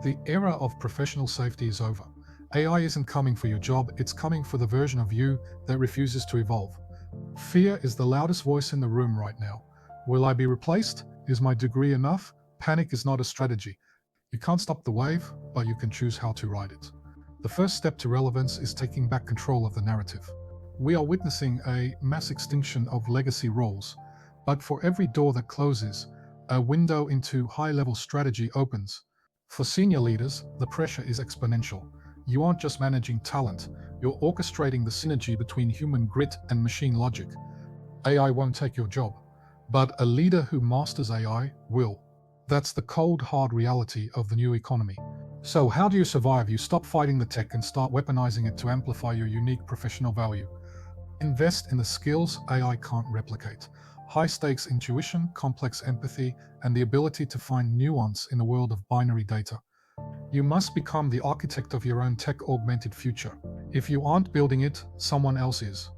The era of professional safety is over. AI isn't coming for your job, it's coming for the version of you that refuses to evolve. Fear is the loudest voice in the room right now. Will I be replaced? Is my degree enough? Panic is not a strategy. You can't stop the wave, but you can choose how to ride it. The first step to relevance is taking back control of the narrative. We are witnessing a mass extinction of legacy roles, but for every door that closes, a window into high-level strategy opens. For senior leaders, the pressure is exponential. You aren't just managing talent, you're orchestrating the synergy between human grit and machine logic. AI won't take your job, but a leader who masters AI will. That's the cold, hard reality of the new economy. So, how do you survive? You stop fighting the tech and start weaponizing it to amplify your unique professional value. Invest in the skills AI can't replicate: high stakes intuition, complex empathy, and the ability to find nuance in a world of binary data. You must become the architect of your own tech augmented future. If you aren't building it, someone else is.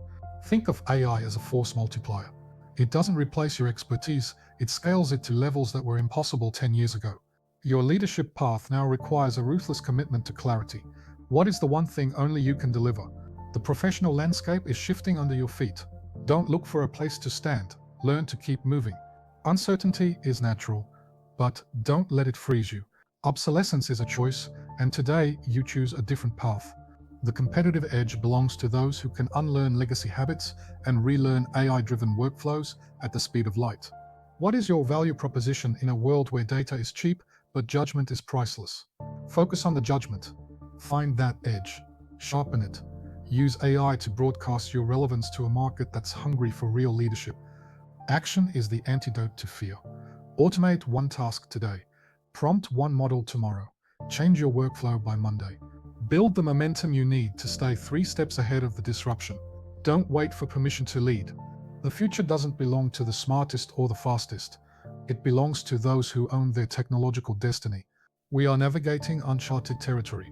Think of AI as a force multiplier. It doesn't replace your expertise, it scales it to levels that were impossible 10 years ago. Your leadership path now requires a ruthless commitment to clarity. What is the one thing only you can deliver? The professional landscape is shifting under your feet. Don't look for a place to stand. Learn to keep moving. Uncertainty is natural, but don't let it freeze you. Obsolescence is a choice, and today you choose a different path. The competitive edge belongs to those who can unlearn legacy habits and relearn AI-driven workflows at the speed of light. What is your value proposition in a world where data is cheap, but judgment is priceless? Focus on the judgment. Find that edge. Sharpen it. Use AI to broadcast your relevance to a market that's hungry for real leadership. Action is the antidote to fear. Automate one task today. Prompt one model tomorrow. Change your workflow by Monday. Build the momentum you need to stay 3 steps ahead of the disruption. Don't wait for permission to lead. The future doesn't belong to the smartest or the fastest. It belongs to those who own their technological destiny. We are navigating uncharted territory.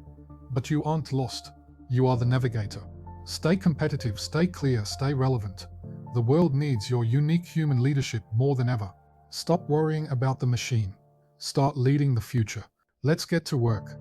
But you aren't lost. You are the navigator. Stay competitive, stay clear, stay relevant. The world needs your unique human leadership more than ever. Stop worrying about the machine. Start leading the future. Let's get to work.